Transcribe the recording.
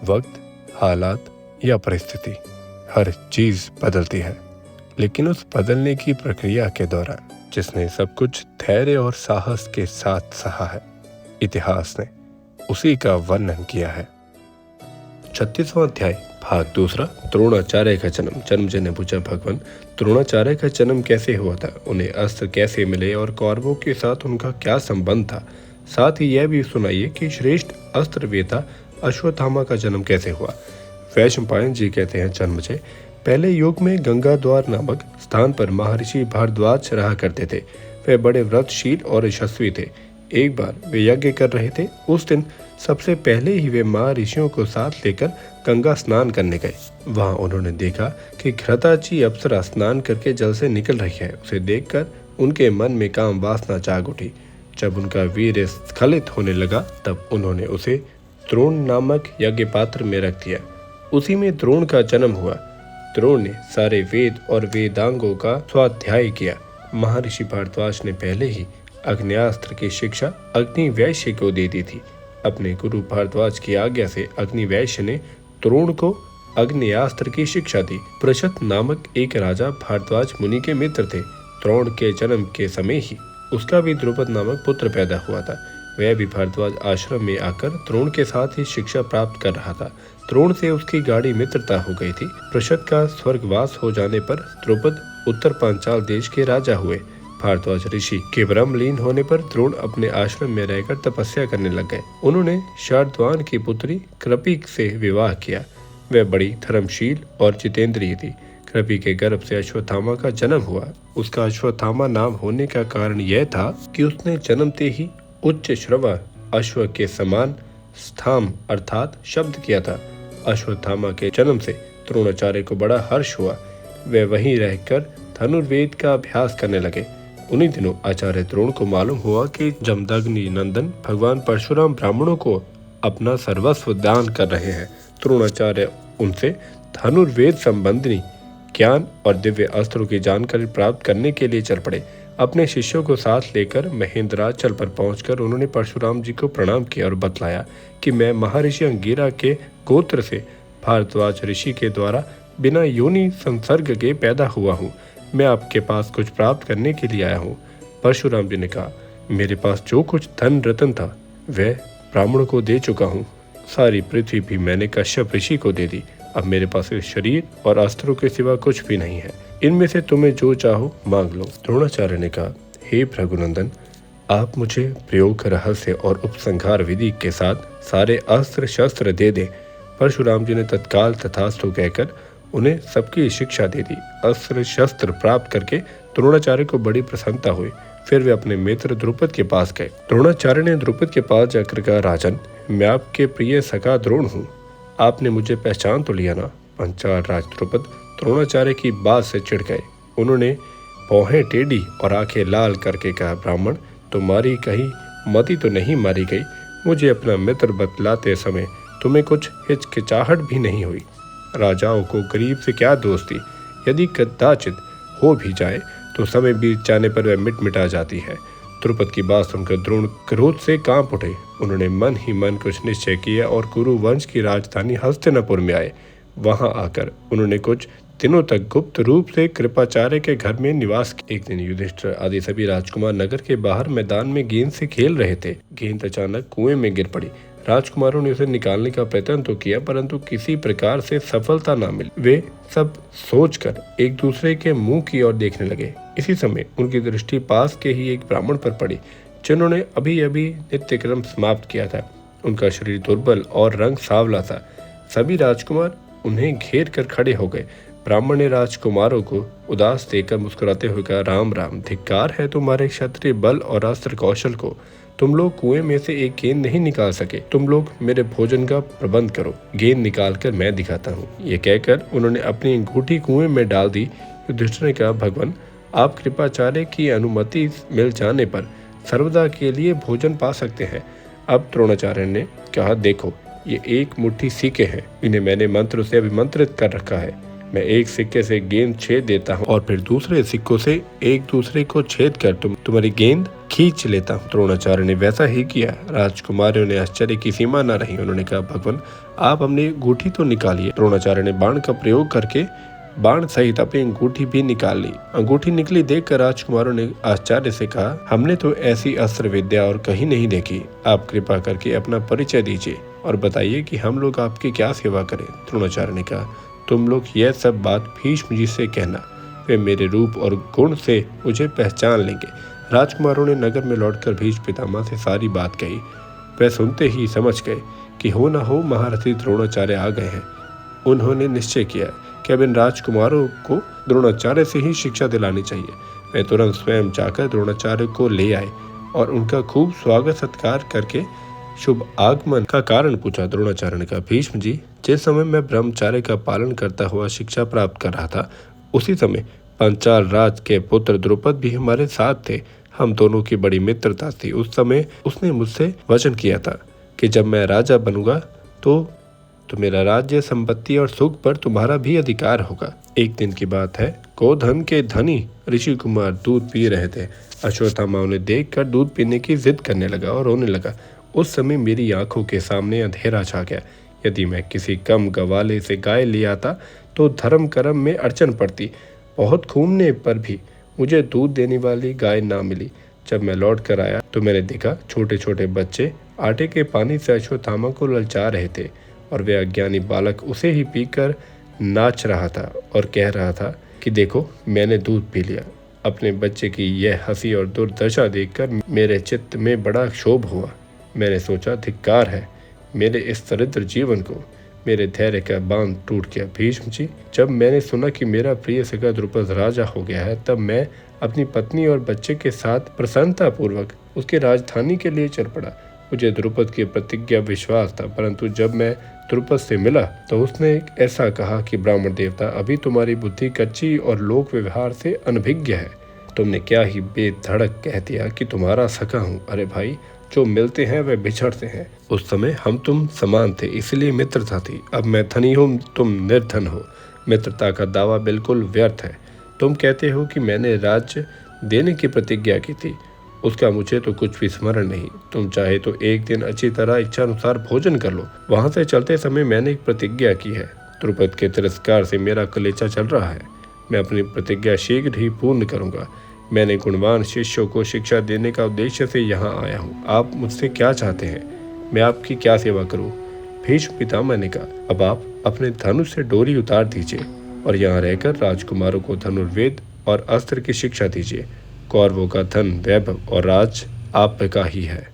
वक्त, हालात या परिस्थिति, हर चीज बदलती है, लेकिन उस बदलने की प्रक्रिया के दौरान जिसने सब कुछ धैर्य और साहस के साथ सहा है, इतिहास ने उसी का वर्णन किया है। 36वां अध्याय, भाग दूसरा, द्रोणाचार्य का जन्म। जन्मजय ने पूछा, भगवान, द्रोणाचार्य का जन्म कैसे हुआ था? उन्हें अस्त्र कैसे मिले और कौरवों के साथ उनका क्या संबंध था? साथ ही यह भी सुनाइए कि श्रेष्ठ अस्त्रवेता अश्वत्थामा का जन्म कैसे हुआ? वैशंपायन जी कहते हैं, जन्मजय, पहले युग में गंगाद्वार नामक स्थान पर महर्षि भारद्वाज रहा करते थे। वे बड़े व्रतशील और यशस्वी थे। एक बार वे यज्ञ कर रहे थे। उस दिन सबसे पहले ही वे महर्षियों को साथ लेकर गंगा स्नान करने गए। वहां उन्होंने देखा कि घृताची अप्सरा स्नान करके जल से निकल रही है। उसे देखकर उनके मन में काम वासना जाग उठी। जब उनका वीर्य स्खलित होने लगा तब उन्होंने उसे द्रोण नामक यज्ञ पात्र में रख दिया। उसी में द्रोण का जन्म हुआ। द्रोण ने सारे वेद और वेदांगों का स्वाध्याय किया। महर्षि भारद्वाज ने पहले ही अग्न्यास्त्र की शिक्षा अग्निवैश्य को दे दी थी। अपने गुरु भारद्वाज की आज्ञा से अग्निवैश्य ने द्रोण को अग्न्यास्त्र की शिक्षा दी। पृषत नामक एक राजा भारद्वाज मुनि के मित्र थे। द्रोण के जन्म के समय ही उसका भी द्रुपद नामक पुत्र पैदा हुआ था। वह भी भारद्वाज आश्रम में आकर द्रोण के साथ ही शिक्षा प्राप्त कर रहा था। द्रोण से उसकी गाढ़ी मित्रता हो गई थी। पृषत का स्वर्गवास हो जाने पर द्रुपद उत्तर पांचाल देश के राजा हुए। भारद्वाज ऋषि के ब्रह्मलीन होने पर द्रोण अपने आश्रम में रहकर तपस्या करने लग गए। उन्होंने शार्दूल की पुत्री कृपि से विवाह किया। वह बड़ी धर्मशील और जितेंद्रिय थी। कृपि के गर्भ से अश्वत्थामा का जन्म हुआ। उसका अश्वत्थामा नाम होने का कारण यह था कि उसने जन्मते ही उच्च श्रवा अश्व के समान स्थाम अर्थात शब्द किया था। अश्वत्थामा के जन्म से द्रोणाचार्य को बड़ा हर्ष हुआ। वे वहीं रहकर धनुर्वेद का अभ्यास करने लगे। उन्हीं दिनों आचार्य द्रोण को मालूम हुआ कि जमदग्नि नंदन भगवान परशुराम ब्राह्मणों को अपना सर्वस्व दान कर रहे हैं। द्रोणाचार्य उनसे धनुर्वेद संबंधी ज्ञान और दिव्य अस्त्रों की जानकारी प्राप्त करने के लिए चल पड़े। अपने शिष्यों को साथ लेकर महेंद्राचल पर पहुंचकर उन्होंने परशुराम जी को प्रणाम किया और बतलाया कि मैं महर्षि अंगिरा के गोत्र से भारद्वाज ऋषि के द्वारा बिना योनि संसर्ग के पैदा हुआ हूँ। मैं आपके पास कुछ प्राप्त करने के लिए आया हूँ। परशुराम जी ने कहा, मेरे पास जो कुछ धन रत्न था वह ब्राह्मणों को दे चुका हूँ। सारी पृथ्वी भी मैंने कश्यप ऋषि को दे दी। अब मेरे पास इस शरीर और अस्त्रों के सिवा कुछ भी नहीं है। इनमें से तुम्हें जो चाहो मांग लो। द्रोणाचार्य ने कहा, हे भृगुनंदन, आप मुझे प्रयोग रहस्य और उपसंहार विधि के साथ सारे अस्त्र शस्त्र दे दें। परशुराम जी ने तत्काल तथास्तु कहकर उन्हें सबकी शिक्षा दे दी। अस्त्र शस्त्र प्राप्त करके द्रोणाचार्य को बड़ी प्रसन्नता हुई। फिर वे अपने मित्र द्रुपद के पास गए। द्रोणाचार्य ने द्रुपद के पास जाकर कहा, राजन, मैं आपके प्रिय सखा द्रोण हूँ। आपने मुझे पहचान तो लिया ना? पंचाल राज द्रुपद द्रोणाचार्य की बात से चिढ़ गए। उन्होंने भौहें टेढ़ी और आंखें लाल करके कहा, ब्राह्मण, तुम्हारी कहीं मति तो नहीं मारी गई? मुझे अपना मित्र बतलाते समय तुम्हें कुछ हिचकिचाहट भी नहीं हुई? राजाओं को गरीब से क्या दोस्ती? यदि कदाचित हो भी जाए तो समय बीत जाने पर वह मिट मिटा जाती है। द्रुपद की बात सुनकर द्रोण क्रोध से कांप उठे। उन्होंने मन ही मन कुछ निश्चय किया और कुरु वंश की राजधानी हस्तिनापुर में आए। वहां आकर उन्होंने कुछ दिनों तक गुप्त रूप से कृपाचार्य के घर में निवास किया। एक दिन युधिष्ठिर आदि सभी राजकुमार नगर के बाहर मैदान में गेंद से खेल रहे थे। गेंद अचानक कुएं में गिर पड़ी। राजकुमारों ने उसे निकालने का प्रयत्न तो किया, परंतु किसी प्रकार से सफलता न मिली। वे सब सोचकर एक दूसरे के मुंह की ओर देखने लगे। इसी समय उनकी दृष्टि पास के ही एक ब्राह्मण पर पड़ी, जिन्होंने अभी अभी नित्यक्रम समाप्त किया था। उनका शरीर दुर्बल और रंग सांवला था। सभी राजकुमार उन्हें घेर कर खड़े हो गए। ब्राह्मण ने राजकुमारों को उदास देखकर मुस्कुराते हुए कहा, राम राम, धिक्कार है तुम्हारे क्षत्रिय बल और अस्त्र कौशल को। तुम लोग कुएं में से एक गेंद नहीं निकाल सके। तुम लोग मेरे भोजन का प्रबंध करो, गेंद निकाल कर मैं दिखाता हूँ। ये कहकर उन्होंने अपनी अंगूठी कुएं में डाल दी। युधिष्ठिर ने कहा, भगवान, आप कृपाचार्य की अनुमति मिल जाने पर सर्वदा के लिए भोजन पा सकते हैं। अब द्रोणाचार्य ने कहा, देखो, ये एक मुट्ठी सिक्के हैं। इन्हें मैंने मंत्र से अभिमंत्रित कर रखा है। मैं एक सिक्के से गेंद छेद देता हूँ और फिर दूसरे सिक्कों से एक दूसरे को छेद कर तुम्हारी गेंद खींच लेता हूँ। द्रोणाचार्य ने वैसा ही किया। राजकुमारियों ने आश्चर्य की सीमा न रही। उन्होंने कहा, भगवान, आप अपनी अंगूठी तो निकालिए। द्रोणाचार्य ने बाण का प्रयोग करके बाण सहित अपनी अंगूठी भी निकाल ली। अंगूठी निकली देखकर राजकुमारों ने आश्चर्य से कहा, हमने तो ऐसी अस्त्र विद्या और कहीं नहीं देखी। आप कृपा करके अपना परिचय दीजिए और बताइए कि हम लोग आपकी क्या सेवा करें। द्रोणाचार्य ने कहा, तुम लोग यह सब बात भीष्म जी से कहना, वे मेरे रूप और गुण से मुझे पहचान लेंगे। राजकुमारों ने नगर में लौटकर भीष्म पितामह से सारी बात कही। वे सुनते ही समझ गए कि हो न हो महारथी द्रोणाचार्य आ गए हैं। उन्होंने निश्चय किया कि अब इन राजकुमारों को द्रोणाचार्य से ही शिक्षा दिलानी चाहिए। वे तुरंत स्वयं जाकर द्रोणाचार्य को ले आए और उनका खूब स्वागत सत्कार करके शुभ आगमन का कारण पूछा। द्रोणाचार्य ने कहा, भीष्म जी, जिस समय मैं ब्रह्मचार्य का पालन करता हुआ शिक्षा प्राप्त कर रहा था, उसी समय पांचाल राज के पुत्र द्रुपद भी हमारे साथ थे। हम दोनों की बड़ी मित्रता थी। उस समय उसने मुझसे वचन किया था कि जब मैं राजा बनूंगा तो मेरा राज्य, संपत्ति और सुख पर तुम्हारा भी अधिकार होगा। एक दिन की बात है, गोधन के धनी ऋषि कुमार दूध पी रहे थे। अश्वत्थामा उन्हें देखकर दूध पीने की जिद करने लगा और रोने लगा। उस समय मेरी आंखों के सामने अंधेरा छा गया। यदि मैं किसी कम गवाले से गाय ले आता तो धर्म कर्म में अड़चन पड़ती। बहुत घूमने पर भी मुझे दूध देने वाली गाय ना मिली। जब मैं लौट कर आया तो मैंने देखा छोटे छोटे बच्चे आटे के पानी से अश्वत्थामा को ललचा रहे थे और वे अज्ञानी बालक उसे ही पीकर नाच रहा था और कह रहा था कि देखो, मैंने दूध पी लिया। अपने बच्चे की यह हंसी और दुर्दशा देखकर मेरे चित्त में बड़ा क्षोभ हुआ। मैंने सोचा, धिक्कार है मेरे इस दरिद्र जीवन को। मेरे धैर्य का बांध टूट गया। भीष्म जी, जब मैंने सुना कि मेरा प्रिय सखा द्रुपद राजा हो गया है, तब मैं अपनी पत्नी और बच्चे के साथ प्रसन्नता पूर्वक उसके राजधानी के लिए चल पड़ा। मुझे द्रुपद की प्रतिज्ञा विश्वास था, परंतु जब मैं द्रुपद से मिला तो उसने ऐसा कहा कि ब्राह्मण देवता, अभी तुम्हारी बुद्धि कच्ची और लोक व्यवहार से अनभिज्ञ है। तुमने क्या ही बेधड़क कह दिया कि तुम्हारा सखा हूँ। अरे भाई, जो मिलते हैं वे बिछड़ते हैं। उस समय हम तुम समान थे, इसलिए मित्रता थी। अब मैं धनी हूँ, तुम निर्धन हो। मित्रता का दावा बिल्कुल व्यर्थ है। तुम कहते हो कि मैंने राज्य देने की प्रतिज्ञा की थी, उसका मुझे तो कुछ भी स्मरण नहीं। तुम चाहे तो एक दिन अच्छी तरह इच्छा अनुसार भोजन कर लो। वहां से चलते समय मैंने एक प्रतिज्ञा की है। द्रुपद के तिरस्कार से मेरा कलेजा चल रहा है। मैं अपनी प्रतिज्ञा शीघ्र ही पूर्ण करूंगा। मैंने गुणवान शिष्यों को शिक्षा देने का उद्देश्य से यहाँ आया हूँ। आप मुझसे क्या चाहते हैं? मैं आपकी क्या सेवा करूँ? भीष्म पितामह ने कहा, अब आप अपने धनुष से डोरी उतार दीजिए और यहाँ रहकर राजकुमारों को धनुर्वेद और अस्त्र की शिक्षा दीजिए। कौरवों का धन, वैभव और राज आप का ही है।